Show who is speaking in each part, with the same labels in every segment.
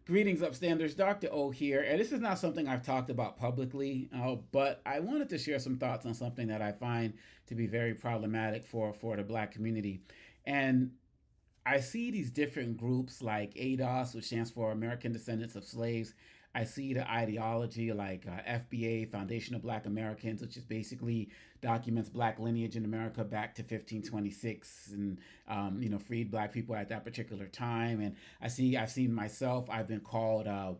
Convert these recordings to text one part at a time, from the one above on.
Speaker 1: Greetings, upstanders. Dr. O here, and this is not something I've talked about publicly, but I wanted to share some thoughts on something that I find to be very problematic for the Black community. And I see these different groups like ADOS, which stands for American Descendants of Slaves. I see the ideology like FBA, Foundation of Black Americans, which is basically documents Black lineage in America back to 1526, and freed Black people at that particular time. And I've seen myself. I've been called a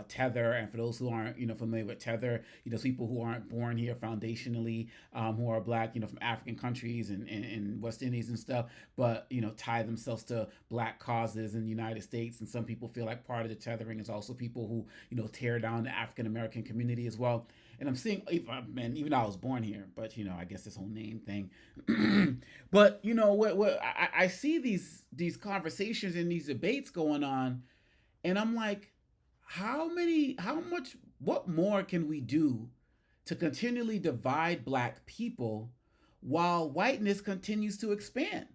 Speaker 1: tether. And for those who aren't familiar with tether, people who aren't born here foundationally, who are Black, from African countries and West Indies and stuff, but tie themselves to Black causes in the United States. And some people feel like part of the tethering is also people who tear down the African American community as well. And I'm seeing, even though I was born here, but I guess this whole name thing. But I see these conversations and these debates going on, and I'm like, what more can we do to continually divide Black people while whiteness continues to expand?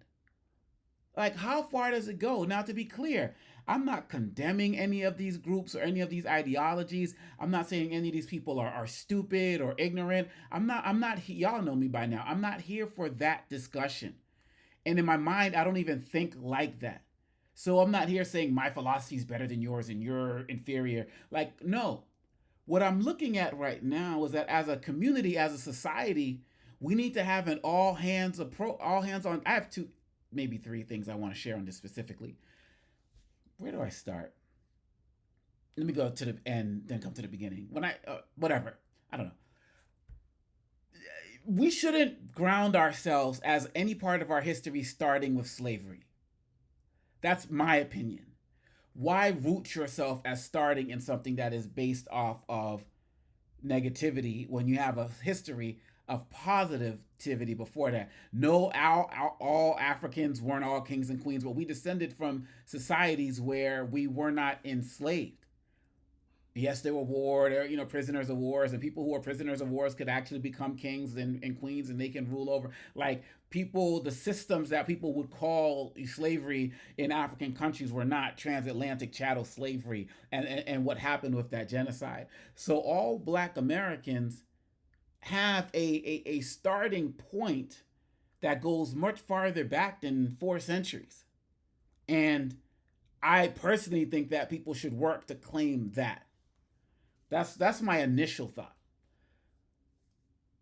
Speaker 1: Like, how far does it go? Now, to be clear, I'm not condemning any of these groups or any of these ideologies. I'm not saying any of these people are stupid or ignorant. Y'all know me by now. I'm not here for that discussion. And in my mind, I don't even think like that. So I'm not here saying my philosophy is better than yours and you're inferior. Like, no. What I'm looking at right now is that as a community, as a society, we need to have an all hands on. I have maybe three things I want to share on this specifically. Where do I start? Let me go to the end, then come to the beginning. Whatever. I don't know. We shouldn't ground ourselves as any part of our history starting with slavery. That's my opinion. Why root yourself as starting in something that is based off of negativity when you have a history of positivity before that? No, all Africans weren't all kings and queens, but we descended from societies where we were not enslaved. Yes, there were prisoners of wars, and people who are prisoners of wars could actually become kings and queens, and they can rule over like people. The systems that people would call slavery in African countries were not transatlantic chattel slavery, and what happened with that genocide. So all Black Americans have a starting point that goes much farther back than 4 centuries. And I personally think that people should work to claim that. That's my initial thought.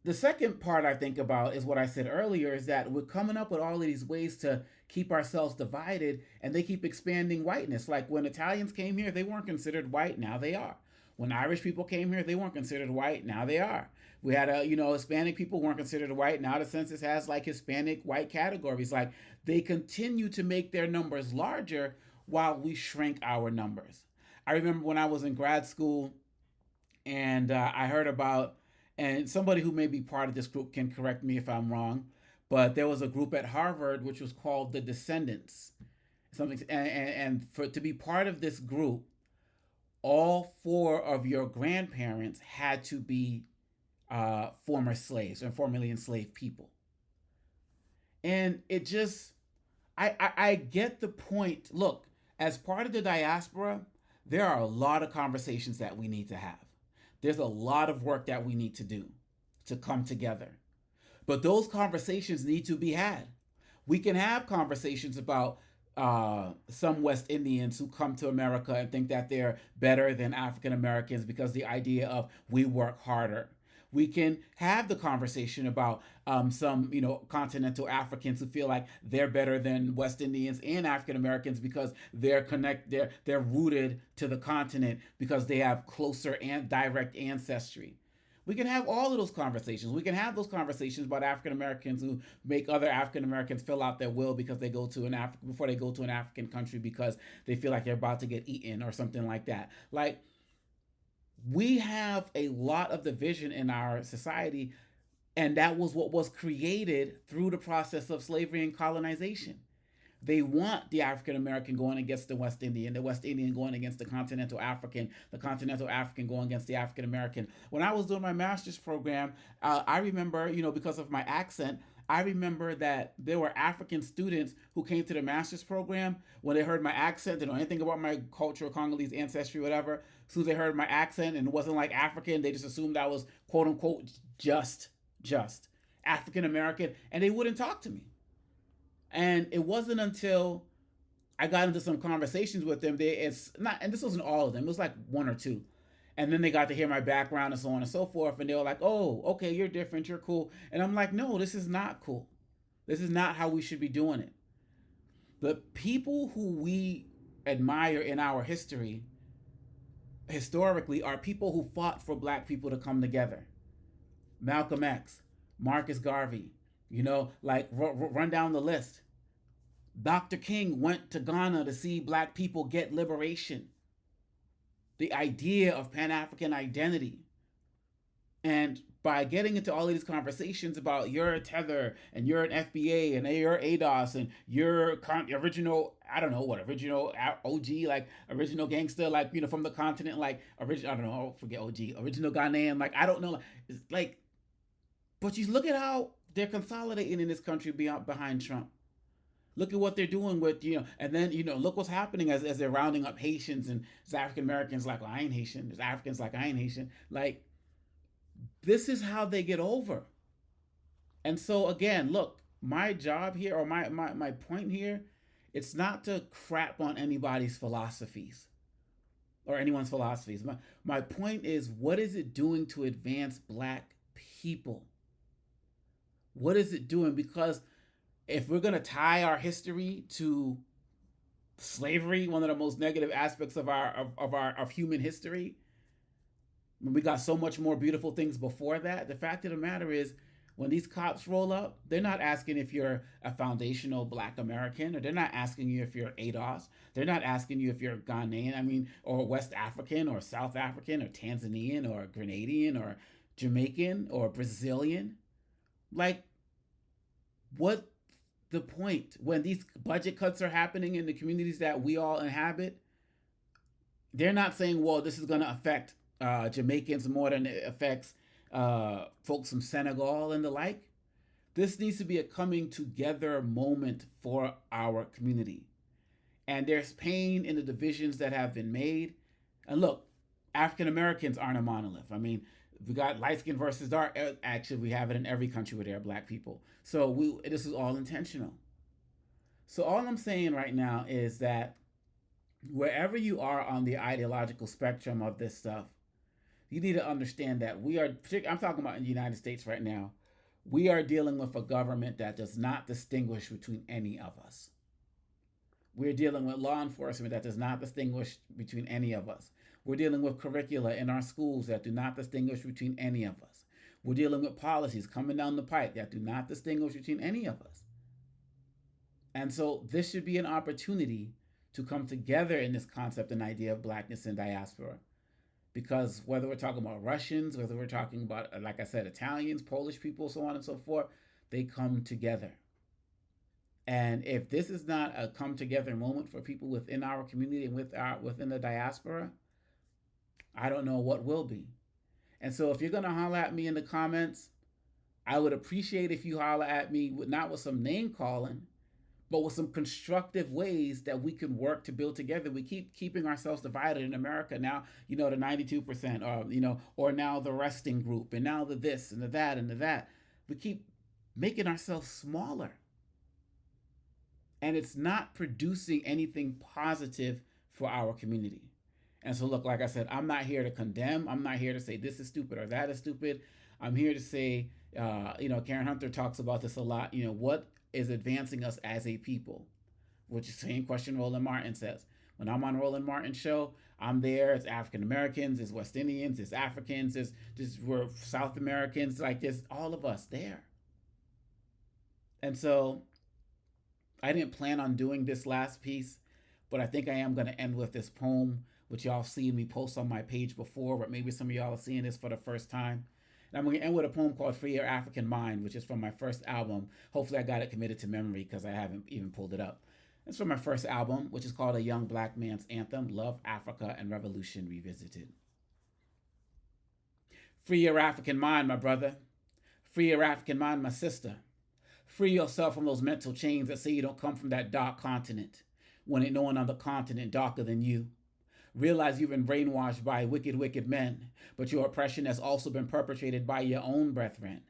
Speaker 1: The second part I think about is what I said earlier, is that we're coming up with all of these ways to keep ourselves divided, and they keep expanding whiteness. Like when Italians came here, they weren't considered white, now they are. When Irish people came here, they weren't considered white, now they are. We had Hispanic people weren't considered white, now the census has like Hispanic white categories. Like they continue to make their numbers larger while we shrink our numbers. I remember when I was in grad school, and I heard about, and somebody who may be part of this group can correct me if I'm wrong, but there was a group at Harvard which was called the Descendants. Something, and for to be part of this group, all four of your grandparents had to be former slaves and formerly enslaved people. And it just, I get the point. Look, as part of the diaspora, there are a lot of conversations that we need to have. There's a lot of work that we need to do to come together. But those conversations need to be had. We can have conversations about some West Indians who come to America and think that they're better than African Americans because the idea of we work harder. We can have the conversation about some, continental Africans who feel like they're better than West Indians and African Americans because they're rooted to the continent because they have closer and direct ancestry. We can have all of those conversations. We can have those conversations about African Americans who make other African Americans fill out their will because they go to before they go to an African country because they feel like they're about to get eaten or something like that. Like, we have a lot of division in our society, and that was what was created through the process of slavery and colonization. They want the African American going against the West Indian, the West Indian going against the continental African, the continental African going against the African American. When I was doing my master's program, I remember, because of my accent, I remember that there were African students who came to the master's program when they heard my accent. They don't know anything about my culture, Congolese ancestry, whatever. As soon as they heard my accent and it wasn't like African, they just assumed I was quote unquote just African American, and they wouldn't talk to me. And it wasn't until I got into some conversations with them. It's not, and this wasn't all of them. It was like one or two, and then they got to hear my background and so on and so forth. And they were like, "Oh, okay, you're different. You're cool." And I'm like, "No, this is not cool. This is not how we should be doing it." The people who we admire in our history, historically, are people who fought for Black people to come together. Malcolm X, Marcus Garvey. Like run down the list. Dr. King went to Ghana to see Black people get liberation. The idea of Pan African identity. And by getting into all of these conversations about you're a Tether and you're an FBA and you're ADOS and you're original, I don't know what, original OG, like original gangster, like, from the continent, like original, I don't know, forget OG, original Ghanaian, like, I don't know. It's like, but you look at how they're consolidating in this country behind Trump. Look at what they're doing with, and then, look what's happening as they're rounding up Haitians and African Americans like, well, I ain't Haitian. There's Africans like, I ain't Haitian. Like, this is how they get over. And so, again, look, my job here, or my point here, it's not to crap on anybody's philosophies or anyone's philosophies. My point is, what is it doing to advance Black people? What is it doing? Because if we're going to tie our history to slavery, one of the most negative aspects of human history, when we got so much more beautiful things before that, the fact of the matter is, when these cops roll up, they're not asking if you're a foundational Black American, or they're not asking you if you're ADOS. They're not asking you if you're Ghanaian, or West African, or South African, or Tanzanian, or Grenadian, or Jamaican, or Brazilian. Like, what the point when these budget cuts are happening in the communities that we all inhabit? They're not saying, well, this is going to affect Jamaicans more than it affects folks from Senegal and the like. This needs to be a coming together moment for our community. And there's pain in the divisions that have been made. And look, African Americans aren't a monolith. I mean, we got light skin versus dark. Actually, we have it in every country where there are Black people. So this is all intentional. So all I'm saying right now is that wherever you are on the ideological spectrum of this stuff, you need to understand that I'm talking about in the United States right now, we are dealing with a government that does not distinguish between any of us. We're dealing with law enforcement that does not distinguish between any of us. We're dealing with curricula in our schools that do not distinguish between any of us. We're dealing with policies coming down the pipe that do not distinguish between any of us. And so this should be an opportunity to come together in this concept and idea of Blackness and diaspora. Because whether we're talking about Russians, whether we're talking about, like I said, Italians, Polish people, so on and so forth, they come together. And if this is not a come together moment for people within our community and within the diaspora, I don't know what will be. And so if you're going to holler at me in the comments, I would appreciate if you holler at me not with some name calling, but with some constructive ways that we can work to build together. We keep keeping ourselves divided in America now, the 92%, or now the resting group, and now the this and the that and the that. We keep making ourselves smaller. And it's not producing anything positive for our community. And so, look, like I said, I'm not here to condemn. I'm not here to say this is stupid or that is stupid. I'm here to say, Karen Hunter talks about this a lot. What is advancing us as a people? Which is the same question Roland Martin says. When I'm on Roland Martin's show, I'm there. It's African Americans, it's West Indians, it's Africans, we're South Americans, like there's all of us there. And so I didn't plan on doing this last piece, but I think I am going to end with this poem, which y'all seen me post on my page before, but maybe some of y'all are seeing this for the first time. And I'm going to end with a poem called Free Your African Mind, which is from my first album. Hopefully I got it committed to memory because I haven't even pulled it up. It's from my first album, which is called A Young Black Man's Anthem, Love, Africa, and Revolution Revisited. Free your African mind, my brother. Free your African mind, my sister. Free yourself from those mental chains that say you don't come from that dark continent, when ain't no one on the continent darker than you. Realize you've been brainwashed by wicked, wicked men, but your oppression has also been perpetrated by your own brethren.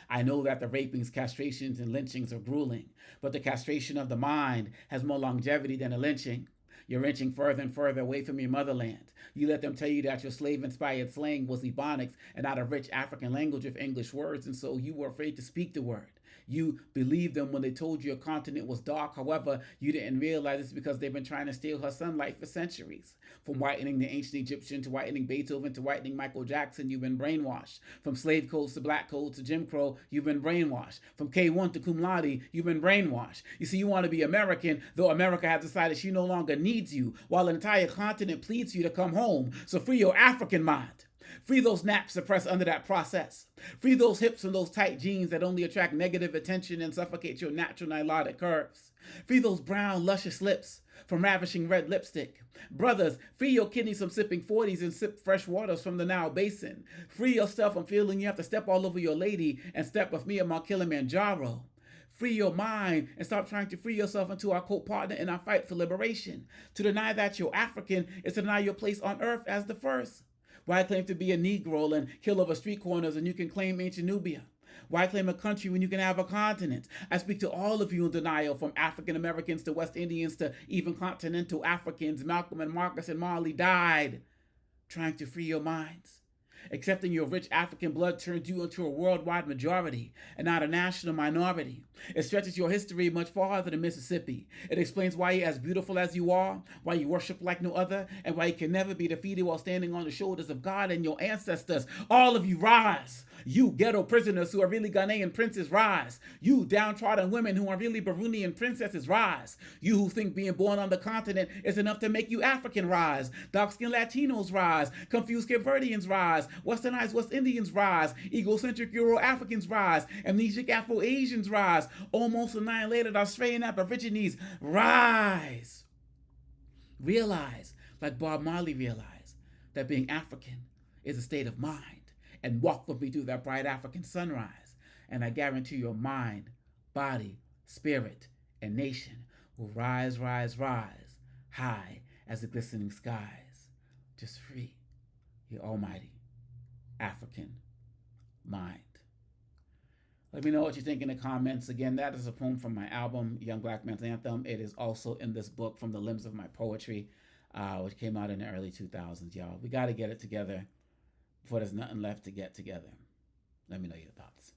Speaker 1: I know that the rapings, castrations, and lynchings are grueling, but the castration of the mind has more longevity than a lynching. You're inching further and further away from your motherland. You let them tell you that your slave-inspired slang was Ebonics and not a rich African language of English words, and so you were afraid to speak the word. You believed them when they told you your continent was dark. However, you didn't realize it's because they've been trying to steal her sunlight for centuries. From whitening the ancient Egyptian to whitening Beethoven to whitening Michael Jackson, you've been brainwashed. From slave codes to black codes to Jim Crow, you've been brainwashed. From K1 to cum laude, you've been brainwashed. You see, you want to be American, though America has decided she no longer needs you, while an entire continent pleads for you to come home. So free your African mind. Free those naps suppressed under that process. Free those hips and those tight jeans that only attract negative attention and suffocate your natural nilotic curves. Free those brown, luscious lips from ravishing red lipstick. Brothers, free your kidneys from sipping 40s and sip fresh waters from the Nile Basin. Free yourself from feeling you have to step all over your lady and step with me on Mount Kilimanjaro. Free your mind and stop trying to free yourself into our co-partner in our fight for liberation. To deny that you're African is to deny your place on earth as the first. Why claim to be a Negro and kill over street corners and you can claim ancient Nubia? Why claim a country when you can have a continent? I speak to all of you in denial, from African Americans to West Indians to even continental Africans. Malcolm and Marcus and Marley died trying to free your minds. Accepting your rich African blood turns you into a worldwide majority and not a national minority. It stretches your history much farther than Mississippi. It explains why you're as beautiful as you are, why you worship like no other, and why you can never be defeated while standing on the shoulders of God and your ancestors. All of you rise. You ghetto prisoners who are really Ghanaian princes, rise. You downtrodden women who are really Burundian princesses, rise. You who think being born on the continent is enough to make you African, rise. Dark-skinned Latinos, rise. Confused Cape Verdeans, rise. Westernized West Indians, rise. Egocentric Euro-Africans, rise. Amnesic Afro-Asians, rise. Almost annihilated Australian Aborigines, rise. Realize, like Bob Marley realized, that being African is a state of mind. And walk with me through that bright African sunrise. And I guarantee your mind, body, spirit, and nation will rise, rise, rise, high as the glistening skies. Just free your almighty African mind. Let me know what you think in the comments. Again, that is a poem from my album, Young Black Man's Anthem. It is also in this book, From the Limbs of My Poetry, which came out in the early 2000s, y'all. We got to get it together before there's nothing left to get together. Let me know your thoughts.